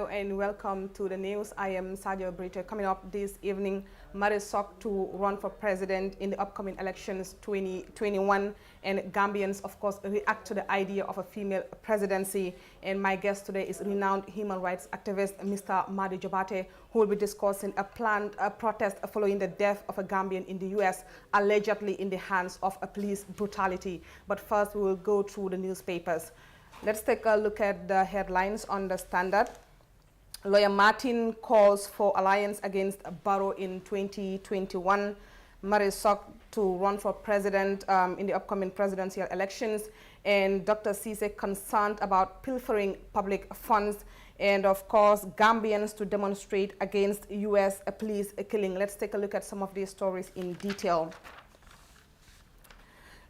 Hello and welcome to the news. I am Sadio Brito. Coming up this evening, Marisok to run for president in the upcoming elections 2021, and Gambians, of course, react to the idea of a female presidency. And my guest today is renowned human rights activist Mr. Madi Jobate, who will be discussing a planned protest following the death of a Gambian in the U.S., allegedly in the hands of a police brutality. But first, we will go through the newspapers. Let's take a look at the headlines on the Standard. Lawyer Martin calls for alliance against Barrow in 2021. Marisok to run for president in the upcoming presidential elections. And Dr. Cisse concerned about pilfering public funds. And of course, Gambians to demonstrate against U.S. police killing. Let's take a look at some of these stories in detail.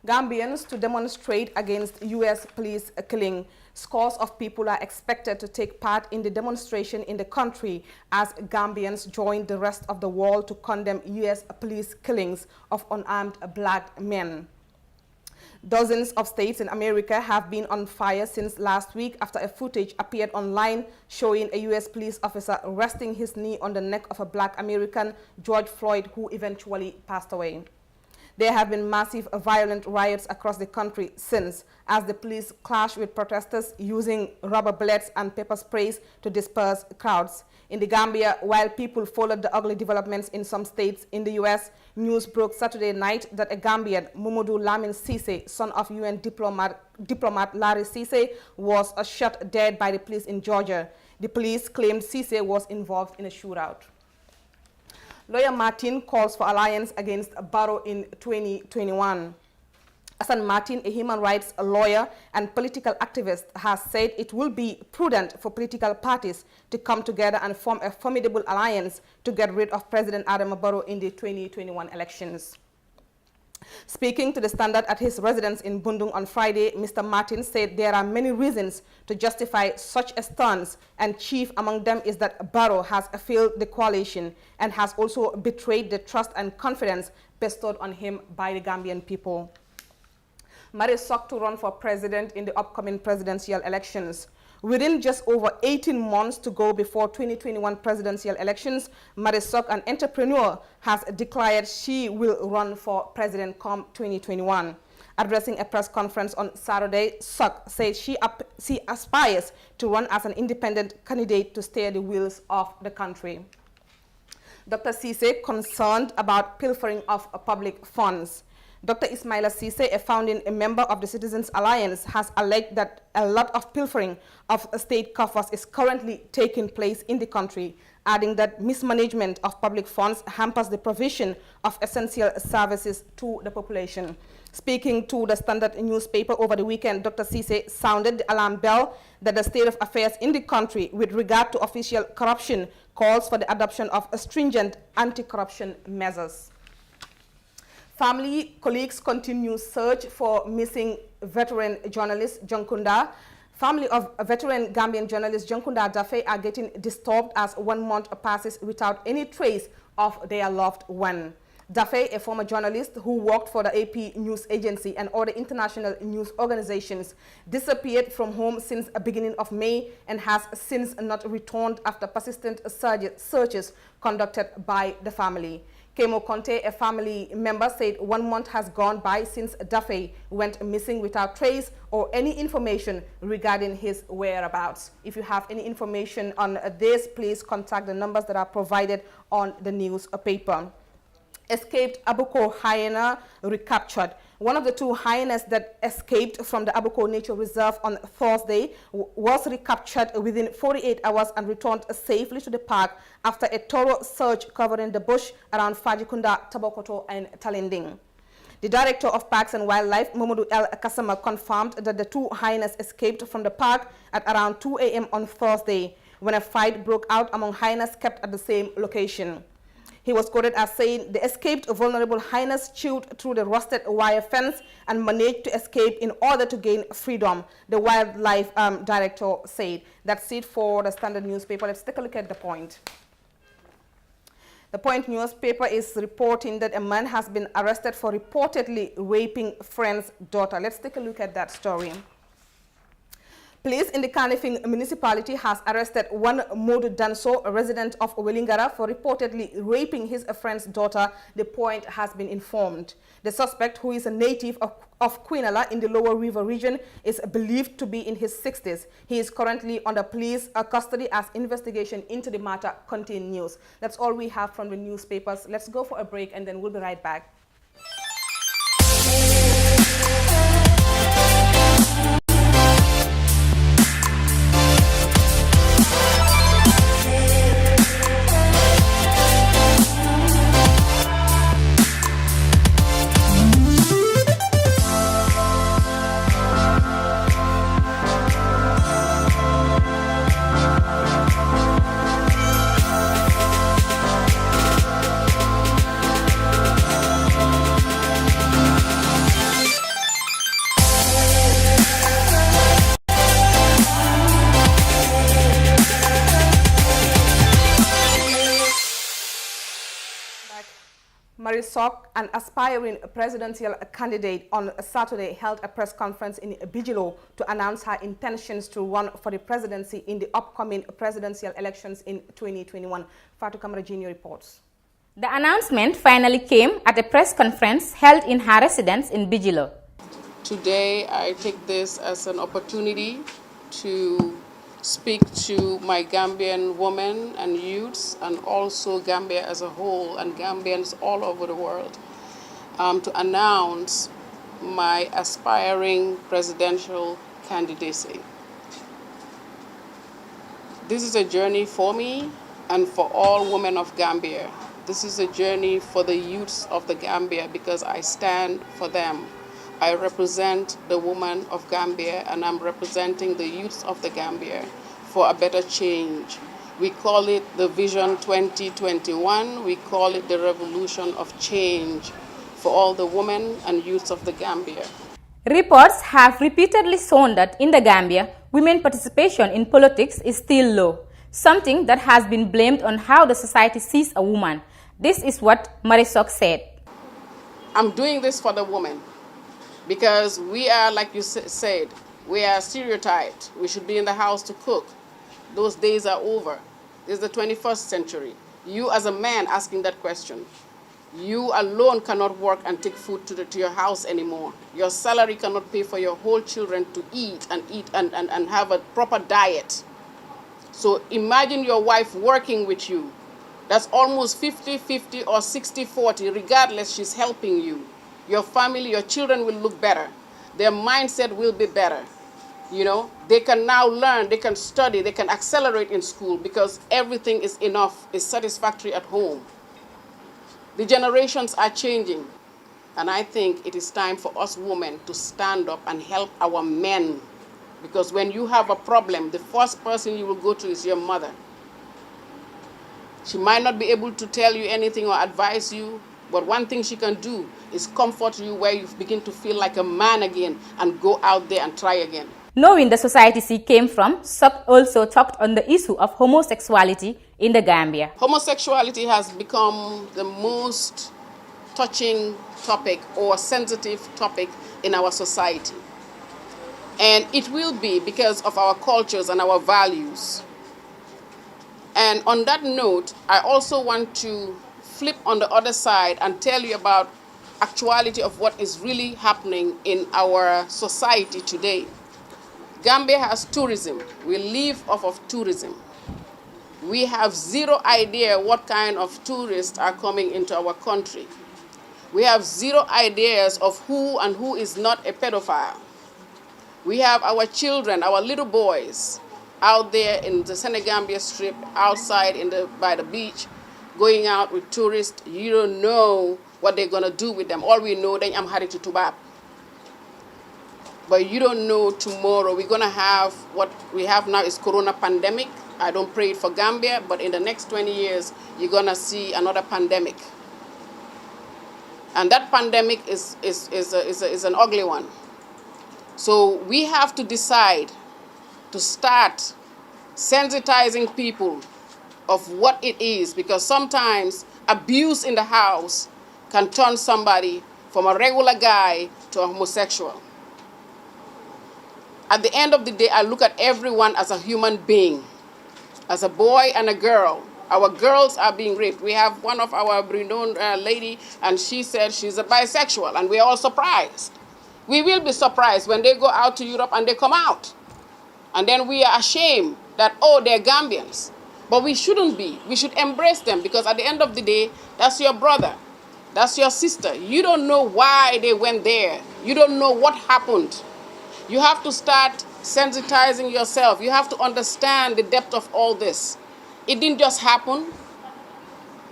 Gambians to demonstrate against U.S. police killing. Scores of people are expected to take part in the demonstration in the country as Gambians join the rest of the world to condemn U.S. police killings of unarmed black men. Dozens of states in America have been on fire since last week after a footage appeared online showing a U.S. police officer resting his knee on the neck of a black American, George Floyd, who eventually passed away. There have been massive violent riots across the country since, as the police clashed with protesters using rubber bullets and pepper sprays to disperse crowds. In the Gambia, while people followed the ugly developments in some states in the U.S., news broke Saturday night that a Gambian, Mamadou Lamin Cisse, son of UN diplomat Larry Cisse, was shot dead by the police in Georgia. The police claimed Cisse was involved in a shootout. Lawyer Martin calls for alliance against Barrow in 2021. Hassan Martin, a human rights lawyer and political activist, has said it will be prudent for political parties to come together and form a formidable alliance to get rid of President Adama Barrow in the 2021 elections. Speaking to the Standard at his residence in Bundung on Friday, Mr. Martin said there are many reasons to justify such a stance, and chief among them is that Barrow has failed the coalition and has also betrayed the trust and confidence bestowed on him by the Gambian people. Marisok to run for president in the upcoming presidential elections. Within just over 18 months to go before 2021 presidential elections, Marisok, an entrepreneur, has declared she will run for president come 2021. Addressing a press conference on Saturday, Sok said she aspires to run as an independent candidate to steer the wheels of the country. Dr. Cisse concerned about pilfering of public funds. Dr. Ismaila Cisse, a founding member of the Citizens Alliance, has alleged that a lot of pilfering of state coffers is currently taking place in the country, adding that mismanagement of public funds hampers the provision of essential services to the population. Speaking to the Standard newspaper over the weekend, Dr. Cisse sounded the alarm bell that the state of affairs in the country with regard to official corruption calls for the adoption of stringent anti-corruption measures. Family, colleagues continue search for missing veteran journalist Jonkunda. Family of veteran Gambian journalist Jonkunda Dafe are getting disturbed as 1 month passes without any trace of their loved one. Dafe, a former journalist who worked for the AP News Agency and other international news organizations, disappeared from home since the beginning of May and has since not returned after persistent searches conducted by the family. Kemo Conte, a family member, said 1 month has gone by since Dafe went missing without trace or any information regarding his whereabouts. If you have any information on this, please contact the numbers that are provided on the newspaper. Escaped Abuko hyena recaptured. One of the 2 hyenas that escaped from the Abuko Nature Reserve on Thursday was recaptured within 48 hours and returned safely to the park after a thorough search covering the bush around Fajikunda, Tabokoto, and Talinding. The Director of Parks and Wildlife, Mamadou El Kasama, confirmed that the 2 hyenas escaped from the park at around 2 a.m. on Thursday, when a fight broke out among hyenas kept at the same location. He was quoted as saying the escaped vulnerable hyenas chewed through the rusted wire fence and managed to escape in order to gain freedom, the wildlife director said. That's it for the Standard newspaper. Let's take a look at the Point. The Point newspaper is reporting that a man has been arrested for reportedly raping friend's daughter. Let's take a look at that story. Police in the Kanifing municipality has arrested one Modu Danso, a resident of Welingara, for reportedly raping his friend's daughter. The point has been informed. The suspect, who is a native of Quinala in the Lower River region, is believed to be in his 60s. He is currently under police custody as investigation into the matter continues. That's all we have from the newspapers. Let's go for a break and then we'll be right back. Marisok, an aspiring presidential candidate, on Saturday held a press conference in Bijilo to announce her intentions to run for the presidency in the upcoming presidential elections in 2021. Fatou Kamara Jr. reports. The announcement finally came at a press conference held in her residence in Bijilo. Today, I take this as an opportunity to speak to my Gambian women and youths, and also Gambia as a whole and Gambians all over the world, to announce my aspiring presidential candidacy. This is a journey for me and for all women of Gambia. This is a journey for the youths of the Gambia because I stand for them. I represent the women of Gambia and I'm representing the youths of the Gambia for a better change. We call it the Vision 2021. We call it the revolution of change for all the women and youths of the Gambia. Reports have repeatedly shown that in the Gambia, women participation in politics is still low, something that has been blamed on how the society sees a woman. This is what Marisok said. I'm doing this for the woman because we are, like you said, we are stereotyped. We should be in the house to cook. Those days are over. This is the 21st century. You as a man asking that question. You alone cannot work and take food to your house anymore. Your salary cannot pay for your whole children to eat and have a proper diet. So imagine your wife working with you. That's almost 50-50 or 60-40, regardless, she's helping you. Your family, your children will look better. Their mindset will be better. You know, they can now learn, they can study, they can accelerate in school because everything is enough, is satisfactory at home. The generations are changing. And I think it is time for us women to stand up and help our men. Because when you have a problem, the first person you will go to is your mother. She might not be able to tell you anything or advise you, but one thing she can do is comfort you where you begin to feel like a man again and go out there and try again. Knowing the society she came from, Sok also talked on the issue of homosexuality in the Gambia. Homosexuality has become the most touching topic or sensitive topic in our society. And it will be because of our cultures and our values. And on that note, I also want to flip on the other side and tell you about actuality of what is really happening in our society today. Gambia has tourism. We live off of tourism. We have zero idea what kind of tourists are coming into our country. We have zero ideas of who and who is not a pedophile. We have our children, our little boys, out there in the Senegambia Strip, outside by the beach, going out with tourists. You don't know what they're going to do with them. All we know, then I'm headed to Tubab. But you don't know tomorrow. We're going to have what we have now is corona pandemic. I don't pray it for Gambia, but in the next 20 years, you're going to see another pandemic. And that pandemic is an ugly one. So we have to decide to start sensitizing people of what it is, because sometimes abuse in the house can turn somebody from a regular guy to a homosexual. At the end of the day, I look at everyone as a human being, as a boy and a girl. Our girls are being raped. We have one of our renowned lady, and she said she's a bisexual, and we're all surprised. We will be surprised when they go out to Europe and they come out. And then we are ashamed that, oh, they're Gambians. But we shouldn't be. We should embrace them, because at the end of the day, that's your brother. That's your sister. You don't know why they went there. You don't know what happened. You have to start sensitizing yourself. You have to understand the depth of all this. It didn't just happen.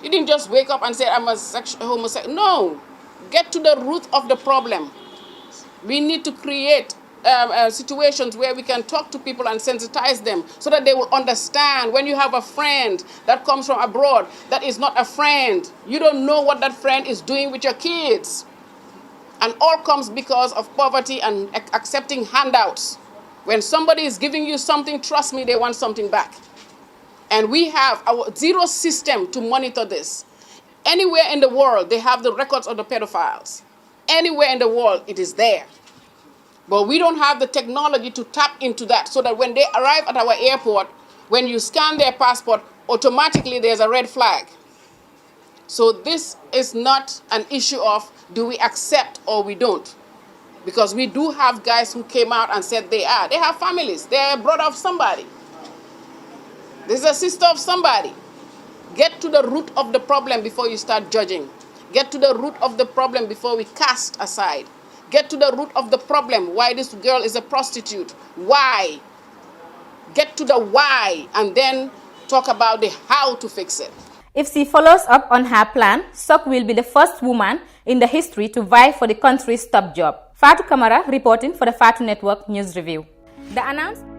You didn't just wake up and say, I'm a homosexual. No. Get to the root of the problem. We need to create situations where we can talk to people and sensitize them so that they will understand. When you have a friend that comes from abroad that is not a friend, you don't know what that friend is doing with your kids. And all comes because of poverty and accepting handouts. When somebody is giving you something, trust me, they want something back. And we have our zero system to monitor this. Anywhere in the world, they have the records of the pedophiles. Anywhere in the world, it is there. But we don't have the technology to tap into that, so that when they arrive at our airport, when you scan their passport, automatically there's a red flag. So this is not an issue of do we accept or we don't. Because we do have guys who came out and said they are. They have families. They're a brother of somebody. This is a sister of somebody. Get to the root of the problem before you start judging. Get to the root of the problem before we cast aside. Get to the root of the problem, why this girl is a prostitute. Why? Get to the why, and then talk about the how to fix it. If she follows up on her plan, Sok will be the first woman in the history to vie for the country's top job. Fatou Kamara reporting for the Fatou Network News Review. The announcement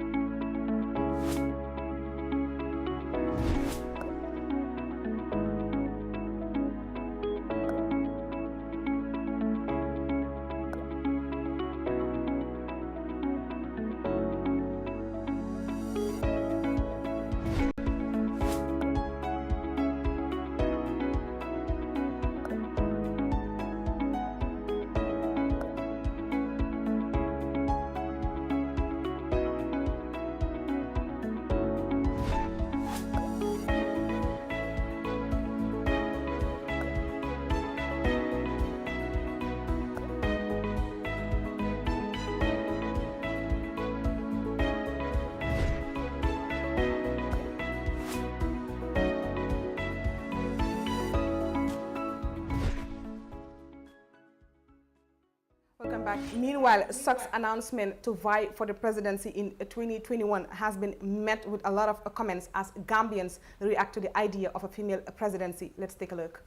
Welcome back. Meanwhile, Sok's announcement to vie for the presidency in 2021 has been met with a lot of comments as Gambians react to the idea of a female presidency. Let's take a look.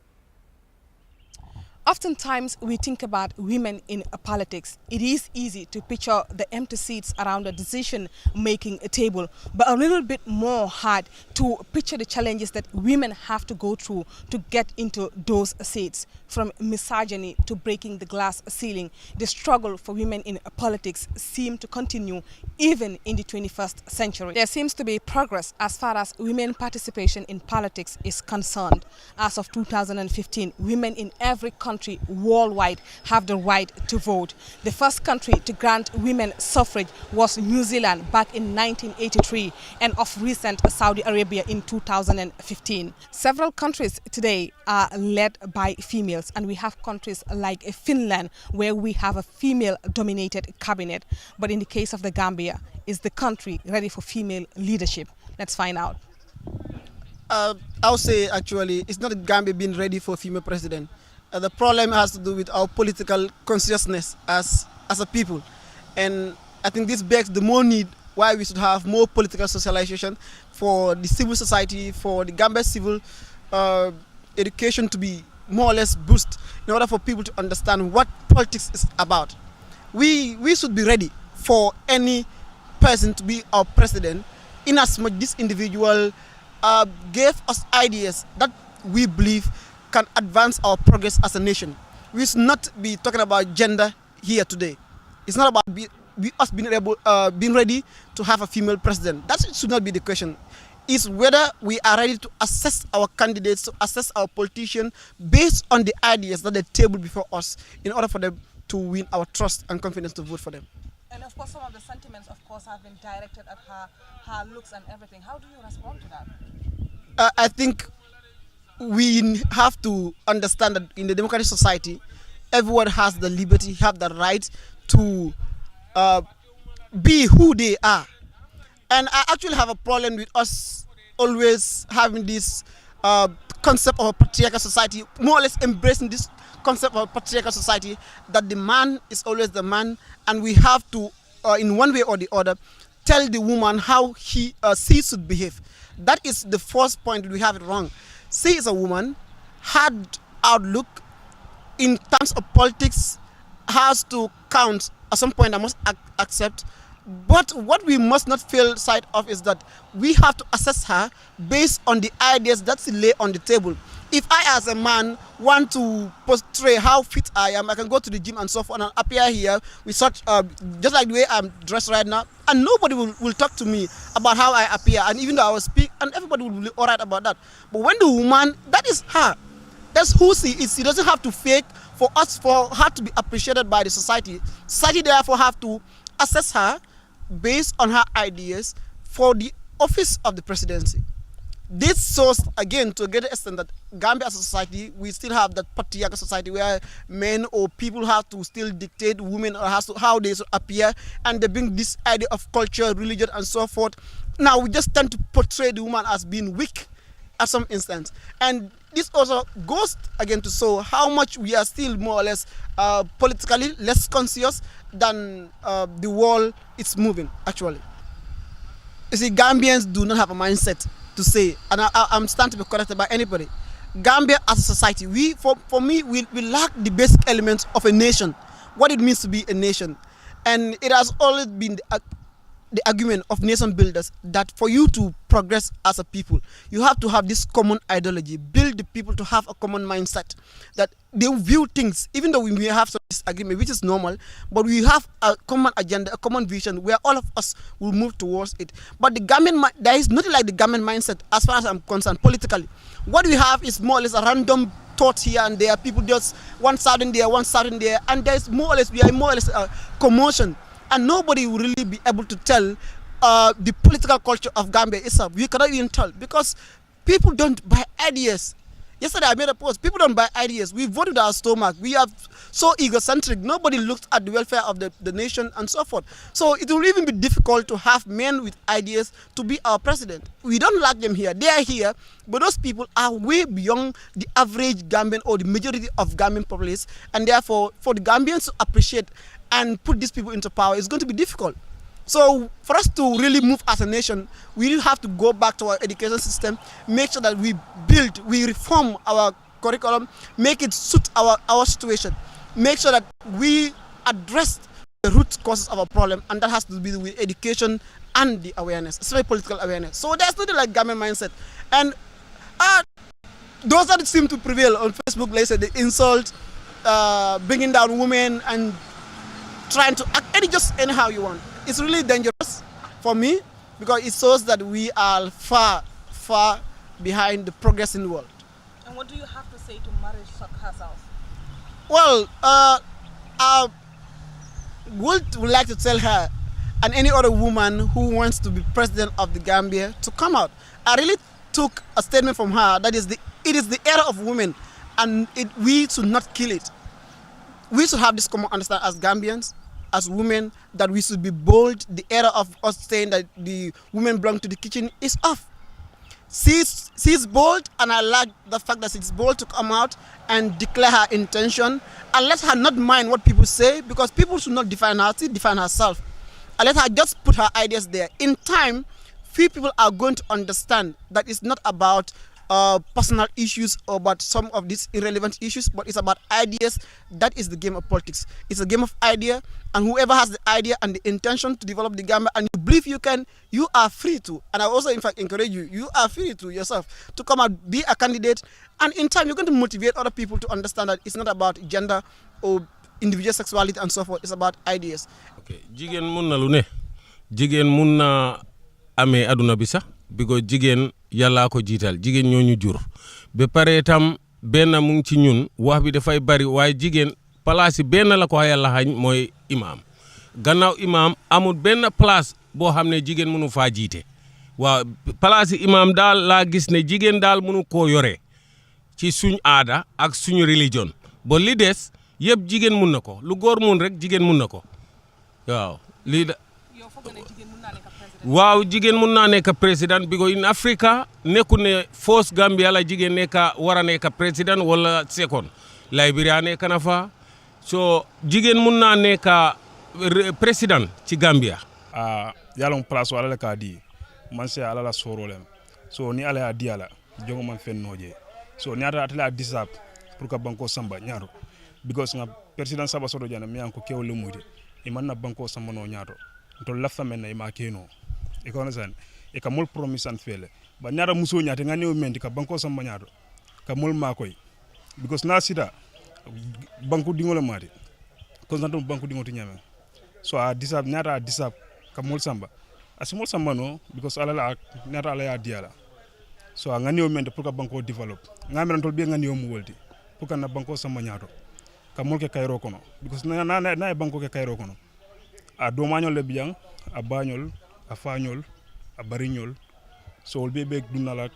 Oftentimes, we think about women in politics. It is easy to picture the empty seats around the decision-making table, but a little bit more hard to picture the challenges that women have to go through to get into those seats. From misogyny to breaking the glass ceiling, the struggle for women in politics seems to continue even in the 21st century. There seems to be progress as far as women participation in politics is concerned. As of 2015, women in every country worldwide have the right to vote. The first country to grant women suffrage was New Zealand back in 1983, and of recent Saudi Arabia in 2015. Several countries today are led by females, and we have countries like Finland where we have a female-dominated cabinet. But in the case of the Gambia, is the country ready for female leadership? Let's find out. I'll say actually it's not Gambia being ready for a female president. The problem has to do with our political consciousness as a people. And I think this begs the more need why we should have more political socialization for the civil society, for the Gambia civil education to be more or less boosted in order for people to understand what politics is about. We should be ready for any person to be our president, in as much this individual gave us ideas that we believe can advance our progress as a nation. We should not be talking about gender here today. It's not about us being ready to have a female president. That should not be the question. It's whether we are ready to assess our candidates, to assess our politicians based on the ideas that they table before us in order for them to win our trust and confidence to vote for them. And of course, some of the sentiments, of course, have been directed at her looks and everything. How do you respond to that? I think we have to understand that in the democratic society, everyone has the liberty, have the right to be who they are. And I actually have a problem with us always having this concept of a patriarchal society, more or less embracing this concept of a patriarchal society, that the man is always the man, and we have to, in one way or the other, tell the woman how she should behave. That is the first point. We have it wrong. She is a woman, hard outlook in terms of politics has to count at some point. I must accept. But what we must not fail sight of is that we have to assess her based on the ideas that she lay on the table. If I as a man want to portray how fit I am, I can go to the gym and so forth and appear here with such, just like the way I'm dressed right now, and nobody will talk to me about how I appear, and even though I will speak, and everybody will be alright about that. But when the woman, that is her. That's who she is. She doesn't have to fake for her to be appreciated by the society. Society therefore have to assess her based on her ideas for the office of the presidency. This shows again to a great extent that Gambia as a society, we still have that patriarchal society where men or people have to still dictate women or how they should appear, and they bring this idea of culture, religion, and so forth. Now we just tend to portray the woman as being weak at some instance, and this also goes again to show how much we are still more or less politically less conscious than the world is moving actually. You see, Gambians do not have a mindset to say, and I'm starting to be corrected by anybody. Gambia as a society, for me, we lack the basic elements of a nation, what it means to be a nation. And it has always been the argument of nation builders that for you to progress as a people, you have to have this common ideology, build the people to have a common mindset, that they view things, even though we may have some disagreement, which is normal, but we have a common agenda, a common vision where all of us will move towards it. But the government, there is nothing like the government mindset as far as I'm concerned politically. What we have is more or less a random thought here and there, people just one side there, and there's more or less, we are more or less a commotion. And nobody will really be able to tell the political culture of Gambia itself. We cannot even tell because people don't buy ideas. Yesterday I made a post. People don't buy ideas. We vote with our stomach. We are so egocentric. Nobody looks at the welfare of the nation and so forth. So it will even be difficult to have men with ideas to be our president. We don't lack them here. They are here, but those people are way beyond the average Gambian or the majority of Gambian populace, and therefore for the Gambians to appreciate and put these people into power is going to be difficult. So for us to really move as a nation, we really have to go back to our education system, make sure that we reform our curriculum, make it suit our situation, make sure that we address the root causes of our problem, and that has to be with education and the awareness, especially political awareness. So there's nothing like government mindset. And those that seem to prevail on Facebook, like I said, the insult, bringing down women and trying to act just anyhow you want. It's really dangerous for me because it shows that we are far, far behind the progressing world. And what do you have to say to marriage herself? Well, I would like to tell her and any other woman who wants to be president of the Gambia to come out. I really took a statement from her that it is the era of women, and we should not kill it. We should have this common understanding as Gambians, as women, that we should be bold. The era of us saying that the women belong to the kitchen is off. She's bold, and I like the fact that she's bold to come out and declare her intention, and let her not mind what people say, because people should not define her, she define herself. And let her just put her ideas there. In time, few people are going to understand that it's not about personal issues or about some of these irrelevant issues, but it's about ideas. That is the game of politics. It's a game of idea, and whoever has the idea and the intention to develop the Gambia, and you believe you can, you are free to. And I also in fact encourage you are free to yourself to come out, be a candidate, and in time you're going to motivate other people to understand that it's not about gender or individual sexuality and so forth. It's about ideas. Okay, jigen mun na lu ne, jigen mun na amé aduna bi sax because jigen yalla ko jital, jigen ñoñu jur be pare tam ben mu ngi ci ñun wax bi da fay bari, waye jigen place ben la ko yalla xagn moy imam. gannaaw imam amul benn place boo xam ne jigéen mënu faa jiite waaw place imam daal laa gis ne jigéen daal mënu koo yore ci suñ aada ak suñu religion ba li des yëpp jigéen mun na ko lu góor mun rek jigéen mun na ko waaw lii da waaw jigéen mun naa nekk président because in Africa nekku ne force Gambia la jigéen nekka war a nekk président wala second Liberia nekk na fa so jigéen mun naa nekk président ci Gambia yalon place wala la ka di man se ala la sorolem so ni ala ya di ala jongo man fen noje so ni ata atala disap pour ka banko samba ñaaro because nga president saba sodo jana mi anko kewle mude e man na banko samba no ñaato to lafta men na ma keno e ko nasan e ka mol promise an fele ba ñaara muso ñaate nga new mendi ka banko samba ñaato ka mol ma koy because na sida banko dingole mate konsanto banko dingoti ñame so a disap ñaata disap ka mol samba asimol samba no because ala la ñaata ala ya diala so a ngani o mente pour ka banko develop ngamiran tol be ngani o mu woldi pour ka na banko samba ñaato ka mol ke kayro kono because na banko ke kayro kono a do mañol le biang a bañol a fañol a bariñol so wol be dunala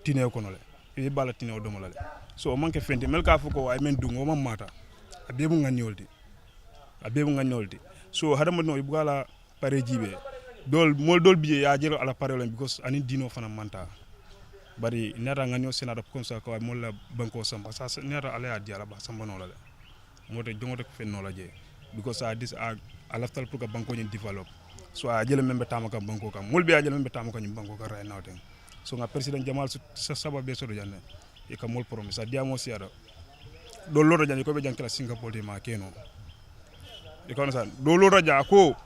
tine kono le e bala tine o domo le so manke fenti mel ka fuko ay men dungo mam mata a bebu ngani oldi so hadama no ibugala pare jibe dol biye ya jelo ala pare len because ani dino fana manta bari nata ngani o senata comme ça ko mol la banko samba sa nata ala ya diala ba samba no la mote jongote ko fen no la je because a dis a laftal pour que banko ni develop so a jele membe tamaka banko kam mol be a jele membe tamaka ni banko ka ray nawten so nga president Jamal sa sababe so do janne e ka mol promise a diamo siada do loro janne ko be jankala Singapore de ma keno e ko na do loro ja ko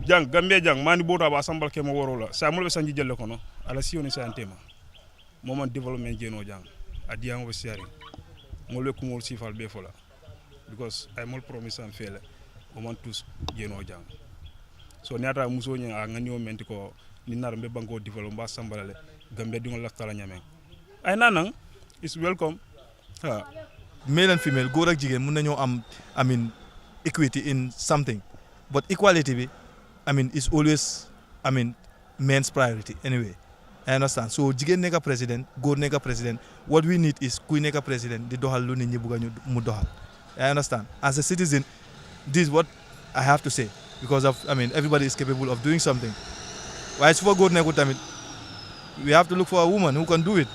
jang Gambia jang mani bota ba sambal ke mo woro la sa mol be sanji jelle kono ala sioni sa antema moment development jeno jang a diamo be siari mol be kumol sifal be fola because ay mol promise am fele o man tous jeno jang so niata muso nya a ngani o menti ko ni nar be banko develop ba sambalale Gambia dingol laftala ñameng ay nanang is welcome male and female góor ak jigéen mun nañoo am I mean equity in something but equality bi I mean is always I mean men's priority anyway I understand so jigéen nekk président góor nekk président what we need is kuy nekk président di doxal lu nit ñi bëgg ñu mu doxal I understand as a citizen this is what I have to say because of I mean everybody is capable of doing something waaye su fa góor nekkul tamit we have to look for a woman who can do it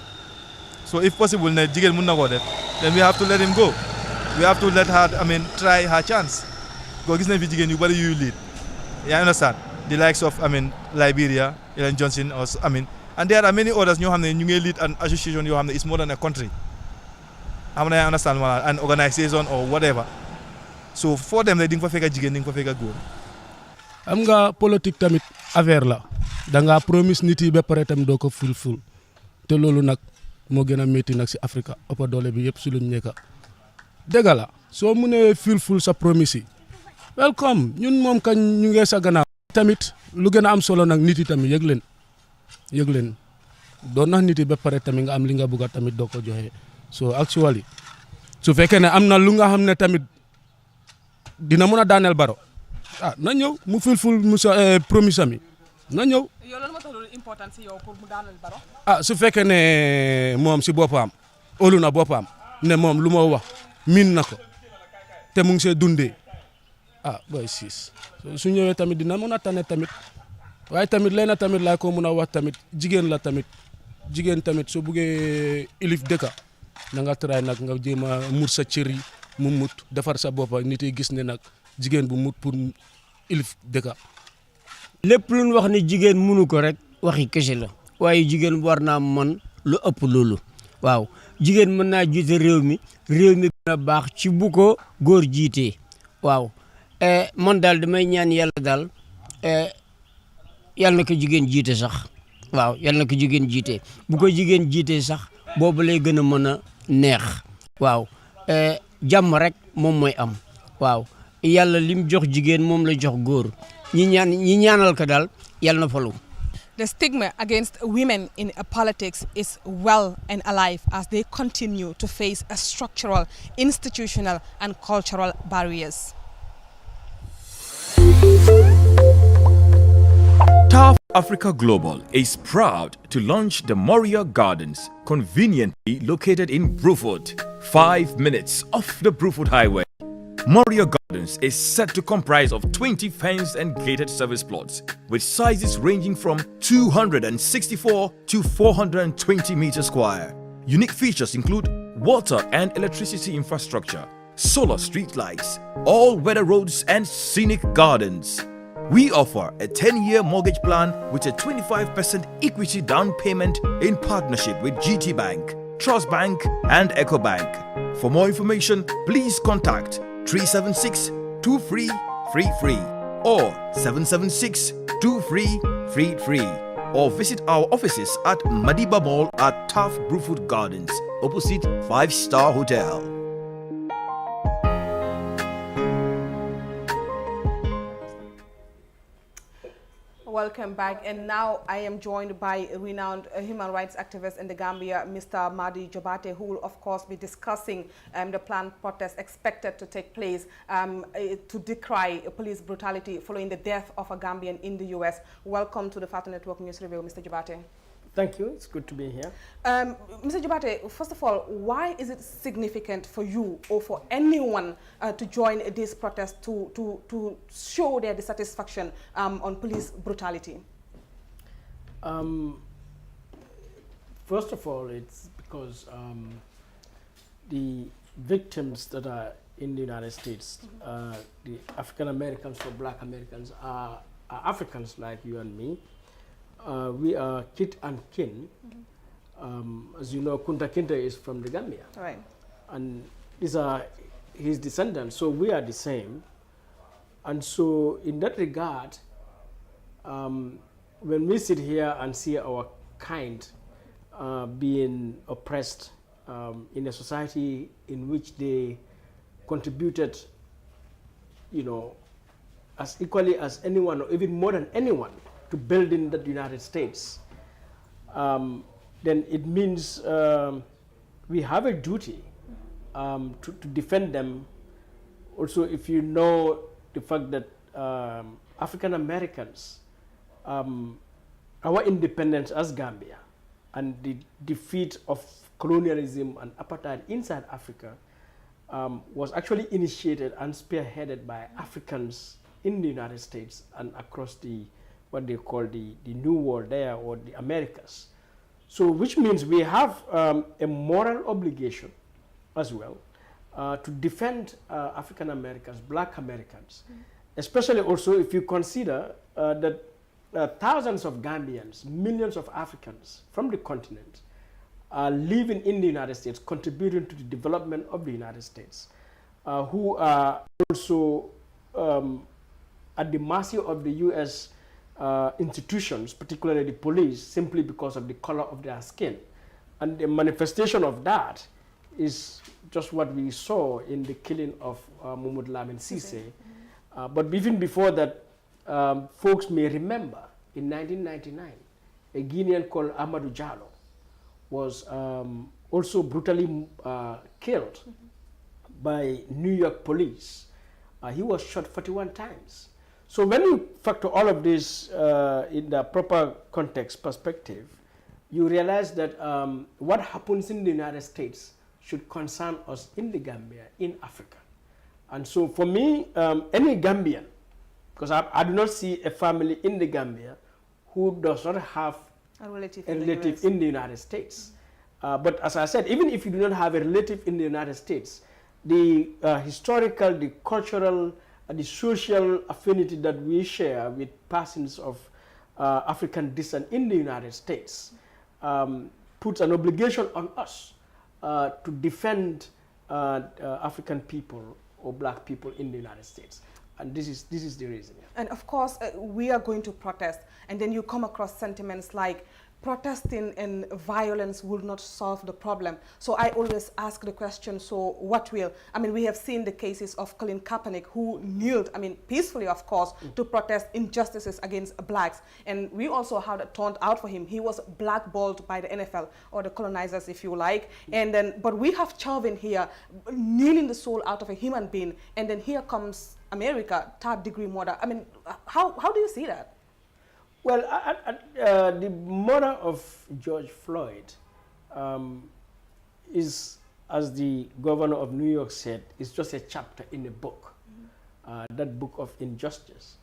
so if possible ne jigéen mun na koo def then we have to let him go we have to let her I mean try her chance ko gis nañ fi jigéen yu bari yuy lead you understand the likes of I mean Liberia Ellen Johnson or I mean and there are many others ñoo xam ne ñu ngi lead an association yoo xam ne is more than a country xam na understand wala an organisation or whatever so for them di nga fa fekk jigéen di nga fa fekk góor am nga politique tamit affaire la da nga promise nit yi ba pare tam doo ko ful te loolu nag moo gën a métti nag si Afrique ëpp doole bi yëpp si luñ nekk dëgg la soo mënee ful sa promise yi welcome ñun moom kañ ñu ngi sa gannaaw tamit lu gën a am solo nag nit yi tamit yëg leen doon nax nit yi ba pare tamit nga am li nga bëgg tamit doo ko joxe so actually su fekkee ne am na lu nga xam ne tamit dina mën a daaneel Barrow na ñëw mu ful promise ami na ñëw. yow lan moo tax loolu important si yow pour mu daaneel Barrow. su fekkee ne moom si boppam óolu na boppam ne moom lu ma wax miin na ko te mu ngi see dundee boy siis su ñëwee tamit dina mën a tane tamit waaye tamit leena tamit laa ko mën a wax tamit jigéen la tamit jigéen tamit soo buggee ilif dëkka na nga try nag nga jéem a mut sa cër yi mu mut defar sa boppa nit yi gis ne nag jigéen bu mut pour ilif dëkka lépp lu ñu wax ne jigéen mënu ko rek waxi kese la waaye jigéen war naa mën lu ëpp loolu waaw jigéen mën naa jiite réew mi gën a baax ci bu ko góor jiitee waaw man daal damay ñaan yàlla daal yàlla na ko jigéen jiite sax waaw yàlla na ko jigéen jiite bu ko jigéen jiitee sax boobu lay gën a mën a neex waaw jàmm rek moom mooy am waaw yàlla lim jox jigéen moom la jox góor ñi ñaanal ko daal yàlla na falu. The stigma against women in politics is well and alive as they continue to face structural, institutional and cultural barriers. TAF Africa Global is proud to launch the Moria Gardens, conveniently located in Bruford, 5 minutes off the Bruford Highway. Moria Gardens is set to comprise of 20 fenced and gated service plots with sizes ranging from 264 to 420 meters square. Unique features include water and electricity infrastructure, solar street lights, all-weather roads and scenic gardens. We offer a 10-year mortgage plan with a 25% equity down payment in partnership with GT Bank, Trust Bank and EcoBank. For more information, please contact 376-2333 or 776-2333 or visit our offices at Madiba Mall at Taft Bruford Gardens, opposite 5-Star Hotel. Welcome back, and now I am joined by a renowned human rights activist in the Gambia, Mr. Madi Jobate, who will of course be discussing the planned protest expected to take place to decry police brutality following the death of a Gambian in the US. Welcome to the Fatu Network News Review, Mr. Jobate. Thank you. It's good to be here. Mr. Jobate, first of all, why is it significant for you or for anyone to join this protest to show their dissatisfaction on police brutality? First of all, it's because the victims that are in the United States, the African Americans or Black Americans, are Africans like you and me. We are kith and kin. As you know, Kunta Kinte is from the Gambia. Right. And these are his descendants, so we are the same. And so in that regard, when we sit here and see our kind being oppressed in a society in which they contributed, you know, as equally as anyone or even more than anyone to building the United States, then it means we have a duty to defend them. Also, if you know the fact that African Americans, our independence as Gambia and the defeat of colonialism and apartheid inside Africa was actually initiated and spearheaded by Africans in the United States and across the what they call the New World there, or the Americas. So which means we have a moral obligation as well to defend African Americans, Black Americans, especially also if you consider that thousands of Gambians, millions of Africans from the continent are living in the United States, contributing to the development of the United States, who are also at the mercy of the U.S. Institutions, particularly the police, simply because of the color of their skin. And the manifestation of that is just what we saw in the killing of Mahmoud Lamin Sise. But even before that, folks may remember in 1999, a Guinean called Amadou Diallo was also brutally killed by New York police. He was shot 41 times. So when you factor all of this in the proper context perspective, you realize that what happens in the United States should concern us in the Gambia, in Africa. And so for me, any Gambian, because I do not see a family in the Gambia who does not have a relative in the United States. But as I said, even if you do not have a relative in the United States, the historical, the cultural, the social affinity that we share with persons of African descent in the United States puts an obligation on us to defend African people or Black people in the United States. And this is the reason. Yeah. And of course, we are going to protest, and then you come across sentiments like protesting and violence will not solve the problem. So I always ask the question, so what will? I mean, we have seen the cases of Colin Kaepernick, who kneeled, I mean, peacefully, of course, to protest injustices against blacks. And we also had it turned out for him. He was blackballed by the NFL, or the colonizers, if you like. And then, but we have Chauvin here, kneeling the soul out of a human being. And then here comes America, third-degree murder. I mean, how do you see that? Well, the murder of George Floyd is, as the governor of New York said, is just a chapter in a book, that book of injustice.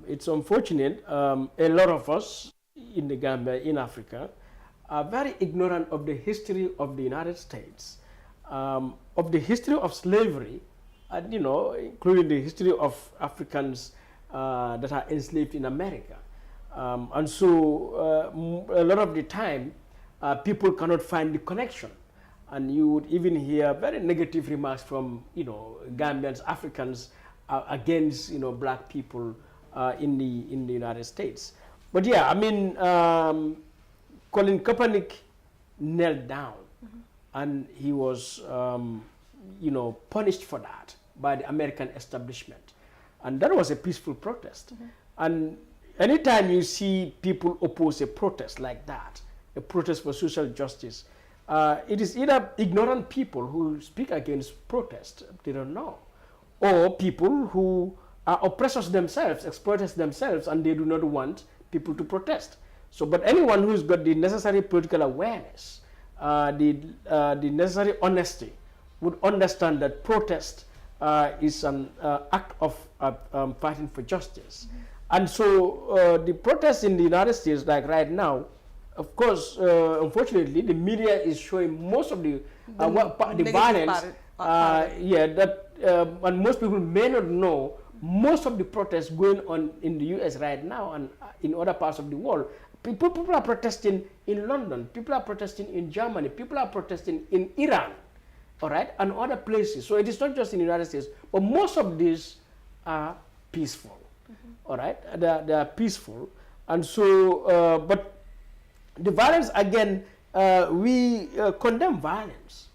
It's unfortunate. A lot of us in the Gambia, in Africa, are very ignorant of the history of the United States, of the history of slavery, and, including the history of Africans that are enslaved in America. And so a lot of the time, people cannot find the connection. And you would even hear very negative remarks from, Gambians, Africans against, black people in the United States. But yeah, I mean, Colin Kaepernick knelt down, and he was, punished for that by the American establishment. And that was a peaceful protest. And anytime you see people oppose a protest like that, a protest for social justice, it is either ignorant people who speak against protest, they don't know, or people who are oppressors themselves, exploiters themselves, and they do not want people to protest. So, but anyone who's got the necessary political awareness, the necessary honesty, would understand that protest is an act of fighting for justice. And so the protests in the United States, like right now, of course, unfortunately, the media is showing most of the violence. And most people may not know most of the protests going on in the U.S. right now and in other parts of the world. People are protesting in London. People are protesting in Germany. People are protesting in Iran, all right, and other places. So it is not just in the United States, but most of these are peaceful, all right? They are peaceful. And so, but the violence, again, we condemn violence,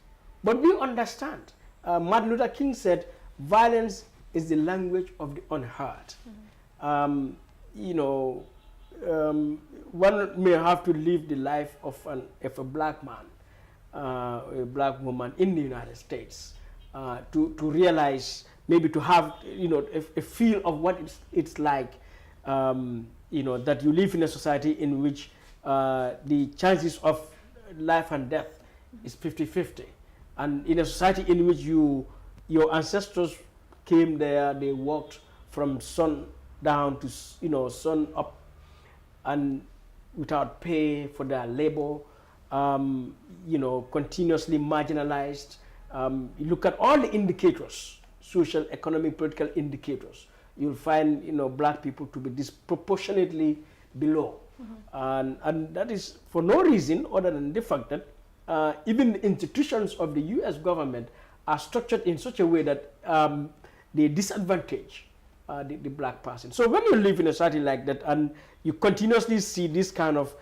but we understand. Martin Luther King said, violence is the language of the unheard. One may have to live the life of a black man, a black woman in the United States to realize, maybe to have, a feel of what it's like, that you live in a society in which the chances of life and death is 50-50. And in a society in which your ancestors came there, they walked from sun down to, sun up, and without pay for their labor, continuously marginalized. You look at all the indicators, social, economic, political indicators, you'll find, black people to be disproportionately below. And that is for no reason other than the fact that even the institutions of the U.S. government are structured in such a way that they disadvantage the black person. So when you live in a society like that and you continuously see this kind of,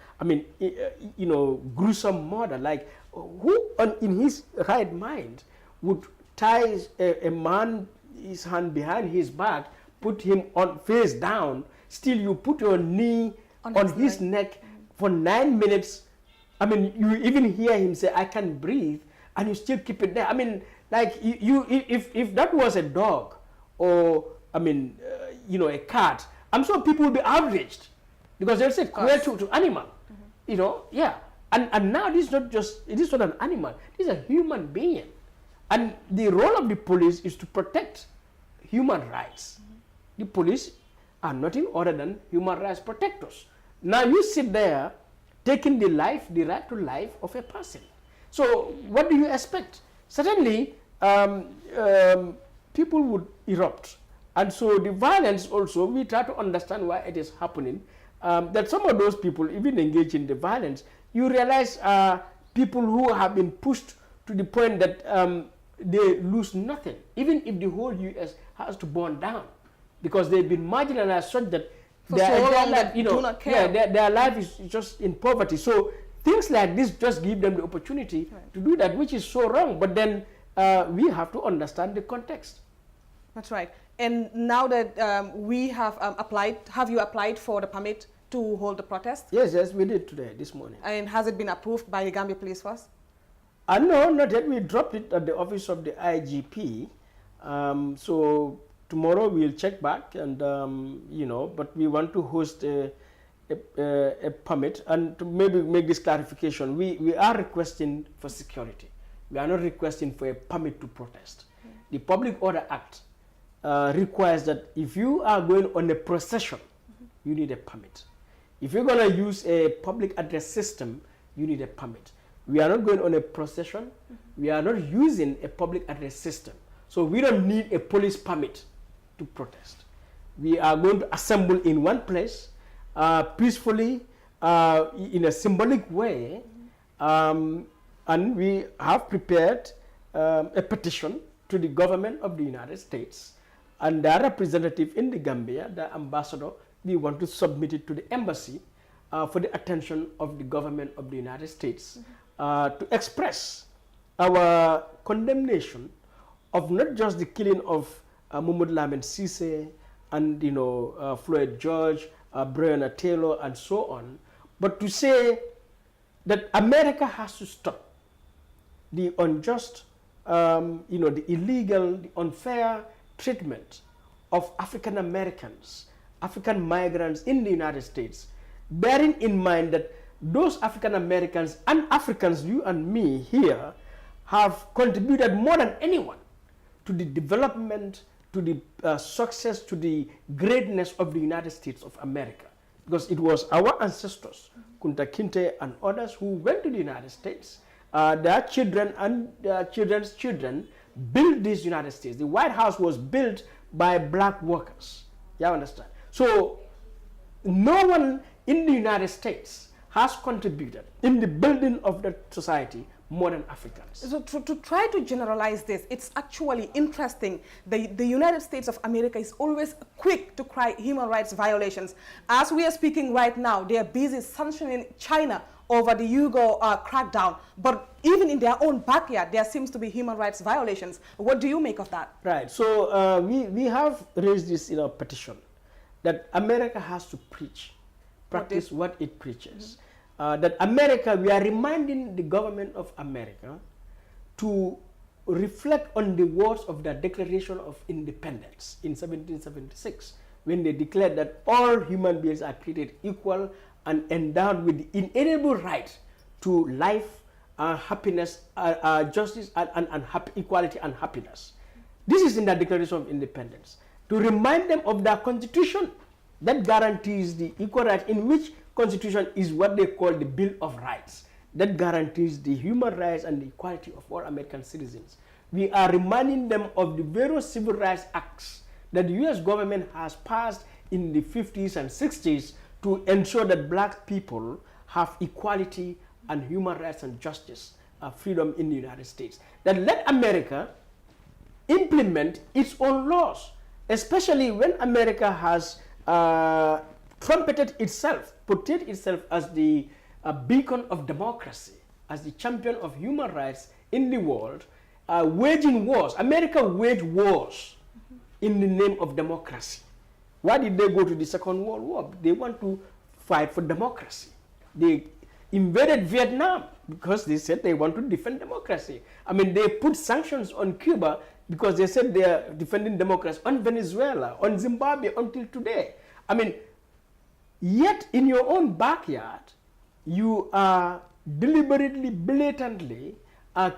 gruesome murder, like who in his right mind would tie a man, his hand behind his back, put him on face down, still you put your knee on his neck for 9 minutes. I mean, you even hear him say, I can't breathe, and you still keep it there. I mean, like, if that was a dog or, a cat, I'm sure people will be outraged because they'll say, cruel to animal, yeah. And now this is not an animal, this is a human being. And the role of the police is to protect human rights. The police are nothing other than human rights protectors. Now you sit there taking the right to life of a person. So what do you expect? Certainly, people would erupt. And so the violence also, we try to understand why it is happening. That some of those people even engage in the violence, you realize people who have been pushed to the point that they lose nothing, even if the whole U.S. has to burn down, because they've been marginalized such that their life is just in poverty. So things like this just give them the opportunity to do that, which is so wrong. But then we have to understand the context. That's right. And now that we have applied, have you applied for the permit to hold the protest? Yes, we did today, this morning. And has it been approved by the Gambia Police Force? No, not yet. We dropped it at the office of the IGP. So tomorrow we'll check back and, but we want to host a permit, and to maybe make this clarification. We are requesting for security. We are not requesting for a permit to protest. The Public Order Act requires that if you are going on a procession, you need a permit. If you're going to use a public address system, you need a permit. We are not going on a procession. We are not using a public address system. So we don't need a police permit to protest. We are going to assemble in one place peacefully in a symbolic way, and we have prepared a petition to the government of the United States and their representative in the Gambia, the ambassador. We want to submit it to the embassy for the attention of the government of the United States to express our condemnation of not just the killing of Mahmoud Lamin Sise and Floyd George, Breonna Taylor, and so on, but to say that America has to stop the unjust, the illegal, the unfair treatment of African Americans, African migrants in the United States, bearing in mind that those African Americans and Africans, you and me here, have contributed more than anyone to the development, to the success, to the greatness of the United States of America. Because it was our ancestors, Kunta Kinte and others, who went to the United States. Their children and their children's children built this United States. The White House was built by black workers. You understand? So no one in the United States has contributed in the building of the society more than Africans. So to try to generalize this, it's actually interesting. The United States of America is always quick to cry human rights violations. As we are speaking right now, they are busy sanctioning China over the Uyghur crackdown. But even in their own backyard, there seems to be human rights violations. What do you make of that? Right. So we have raised this in our petition that America has to practice what it preaches. That America, we are reminding the government of America to reflect on the words of the Declaration of Independence in 1776, when they declared that all human beings are created equal and endowed with the inalienable right to life, happiness, justice, and equality and happiness. This is in the Declaration of Independence. To remind them of their constitution that guarantees the equal right, in which constitution is what they call the Bill of Rights, that guarantees the human rights and the equality of all American citizens. We are reminding them of the various civil rights acts that the U.S. government has passed in the 50s and 60s to ensure that black people have equality and human rights and justice, freedom in the United States. That let America implement its own laws, especially when America has trumpeted itself, portrayed itself as the beacon of democracy, as the champion of human rights in the world, waging wars. America waged wars in the name of democracy. Why did they go to the Second World War? They want to fight for democracy. They invaded Vietnam because they said they want to defend democracy. I mean, they put sanctions on Cuba because they said they are defending democracy, on Venezuela, on Zimbabwe until today. I mean, yet in your own backyard, you are deliberately, blatantly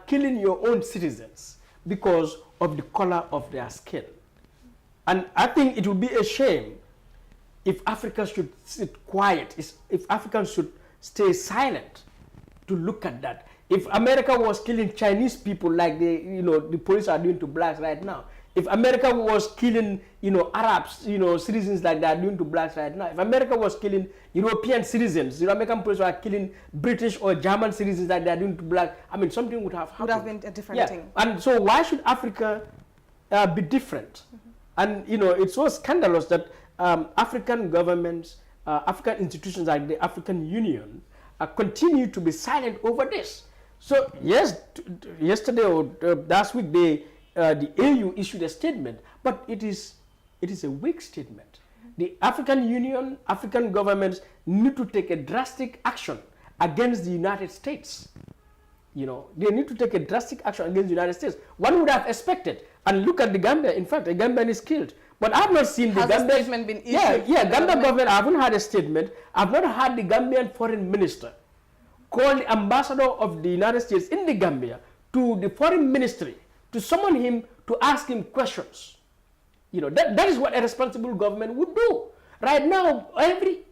killing your own citizens because of the color of their skin. And I think it would be a shame if Africa should sit quiet, if Africans should stay silent to look at that. If America was killing Chinese people like the police are doing to blacks right now, if America was killing, Arabs, citizens like they are doing to blacks right now, if America was killing European citizens, American police are killing British or German citizens like they are doing to blacks, I mean, something would have happened. Would have been a different thing. And so why should Africa be different? And, it's so scandalous that African governments, African institutions like the African Union continue to be silent over this. So, yes, yesterday or last week, the AU issued a statement, but it is a weak statement. The African Union, African governments need to take a drastic action against the United States. They need to take a drastic action against the United States. One would have expected And look at the Gambia. In fact, a Gambian is killed. But I've not seen the Has Gambian... a statement been issued? Gambian government, I haven't had a statement. I've not had the Gambian foreign minister call the ambassador of the United States in the Gambia to the foreign ministry to summon him to ask him questions. You know, that is what a responsible government would do. Right now, every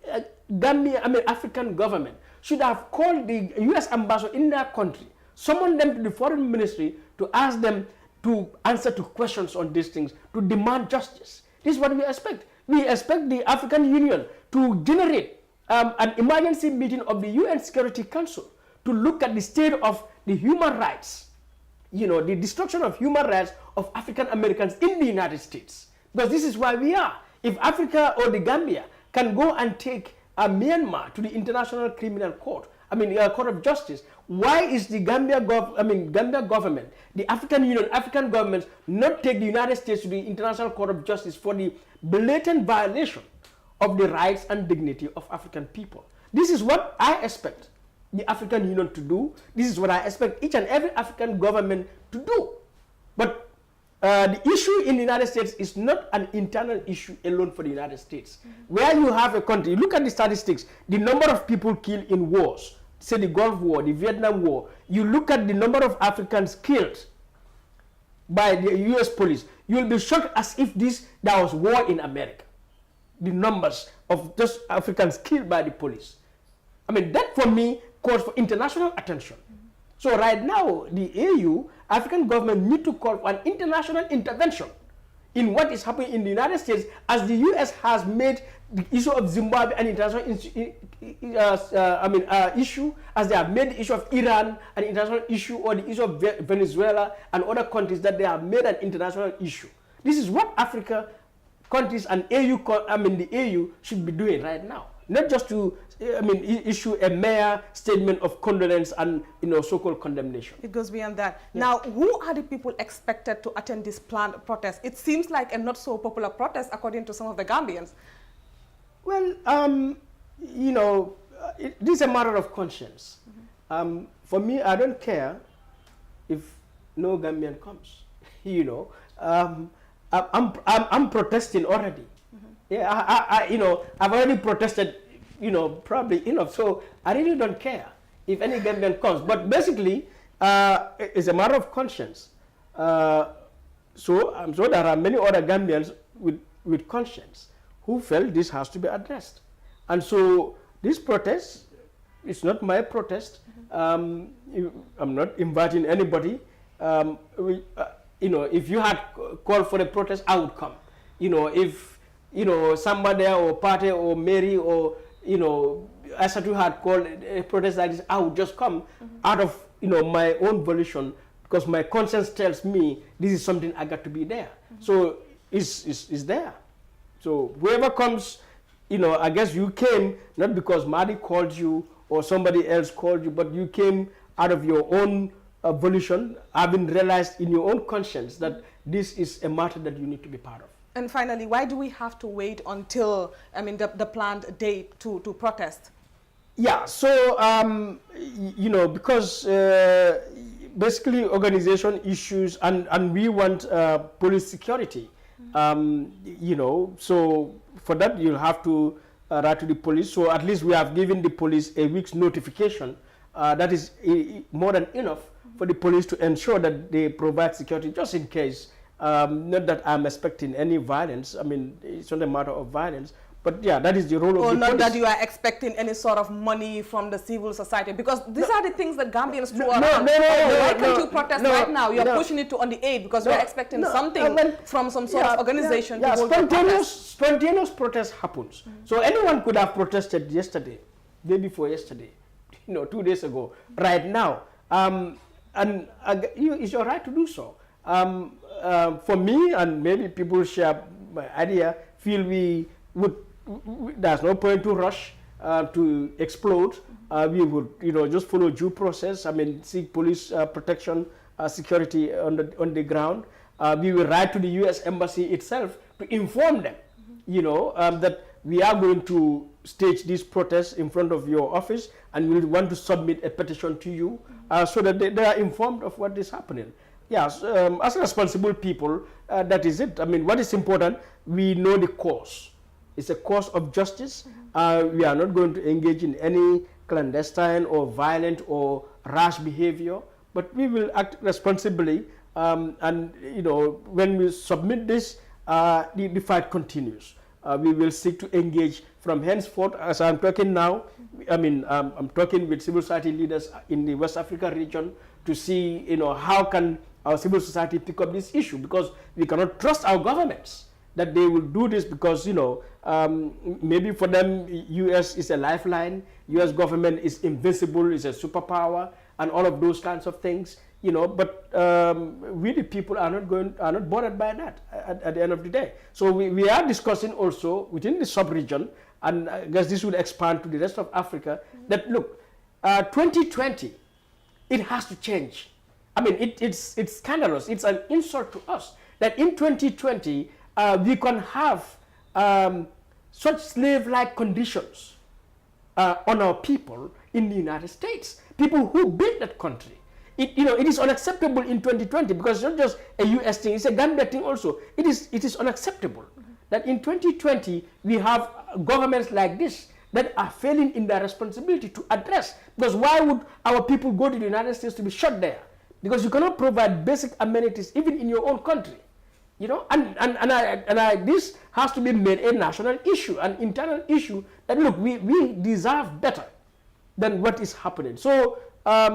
African government should have called the U.S. ambassador in their country, summon them to the foreign ministry to ask them to answer to questions on these things, to demand justice. This is what we expect. We expect the African Union to generate an emergency meeting of the UN Security Council to look at the state of the human rights, you know, the destruction of human rights of African Americans in the United States. Because this is why we are. If Africa or the Gambia can go and take Myanmar to the International Criminal Court, Court of Justice, why is the Gambia government, the African Union, African governments not take the United States to the International Court of Justice for the blatant violation of the rights and dignity of African people? This is what I expect the African Union to do. This is what I expect each and every African government to do. But the issue in the United States is not an internal issue alone for the United States. Where you have a country, look at the statistics, the number of people killed in wars, say the Gulf War, the Vietnam War, you look at the number of Africans killed by the US police, you will be shocked as if there was war in America. The numbers of just Africans killed by the police. That for me calls for international attention. So right now, the AU, African government need to call for an international intervention in what is happening in the United States, as the US has made the issue of Zimbabwe an international issue, as they have made the issue of Iran an international issue, or the issue of Venezuela and other countries, that they have made an international issue. This is what Africa countries and the AU should be doing right now. Not just to issue a mere statement of condolence and so-called condemnation. It goes beyond that. Yeah. Now, who are the people expected to attend this planned protest? It seems like a not so popular protest, according to some of the Gambians. Well, this is a matter of conscience. For me, I don't care if no Gambian comes. I'm protesting already. Yeah, I've already protested, probably enough. So I really don't care if any Gambian comes. But basically, it's a matter of conscience. So I'm sure there are many other Gambians with conscience who felt this has to be addressed. And so this protest, it's not my protest. I'm not inviting anybody. If you had called for a protest, I would come. If somebody or party or Mary or Asatu had called a protest like this, I would just come out of my own volition, because my conscience tells me this is something I got to be there. So it's there. So whoever comes, I guess you came not because Madi called you or somebody else called you, but you came out of your own volition, having realized in your own conscience that this is a matter that you need to be part of. And finally, why do we have to wait until, the planned date to protest? Yeah, so, because basically organization issues, and we want police security, so for that you'll have to write to the police. So at least we have given the police a week's notification. That is more than enough for the police to ensure that they provide security, just in case. Not that I'm expecting any violence. It's not a matter of violence. But yeah, that is the role of the police. Or not that you are expecting any sort of money from the civil society. Because these are the things that Gambians throw around. Why can't you protest right now? You're pushing it to on the 8th because we're expecting something from some sort of organization. Yeah, spontaneous protest happens. So anyone could have protested yesterday, day before yesterday, 2 days ago, right now. It's your right to do so. For me, and maybe people share my idea, feel there's no point to rush to explode. We would, just follow due process. Seek police protection, security on the ground. We will write to the U.S. Embassy itself to inform them, that we are going to stage this protest in front of your office, and we want to submit a petition to you, so that they are informed of what is happening. Yes, as responsible people, that is it. I mean, what is important, we know the cause. It's a cause of justice. We are not going to engage in any clandestine or violent or rash behavior, but we will act responsibly. And, you know, when we submit this, the fight continues. We will seek to engage from henceforth. As I'm talking now, I mean, I'm talking with civil society leaders in the West Africa region to see, you know, how can our civil society pick up this issue, because we cannot trust our governments that they will do this, because, you know, maybe for them, US is a lifeline, US government is invincible, is a superpower, and all of those kinds of things, you know, but we the people are not bothered by that at the end of the day. So we are discussing also within the sub-region, and I guess this will expand to the rest of Africa, that look, 2020, it has to change. I mean, it's scandalous. It's an insult to us that in 2020 we can have such slave-like conditions on our people in the United States. People who built that country. It is unacceptable in 2020, because it's not just a US thing; it's a Gambia thing also. It is unacceptable that in 2020 we have governments like this that are failing in their responsibility to address. Because why would our people go to the United States to be shot there? Because you cannot provide basic amenities even in your own country, you know. And this has to be made a national issue, an internal issue. That look, we deserve better than what is happening. So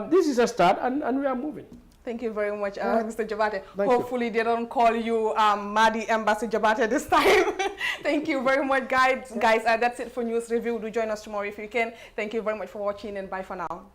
this is a start, and we are moving. Thank you very much, Mr. Jabate. Thank Hopefully you. they don't call you Madi Embassy Jabate this time. Thank you very much, guys. That's it for News Review. Do join us tomorrow if you can. Thank you very much for watching, and bye for now.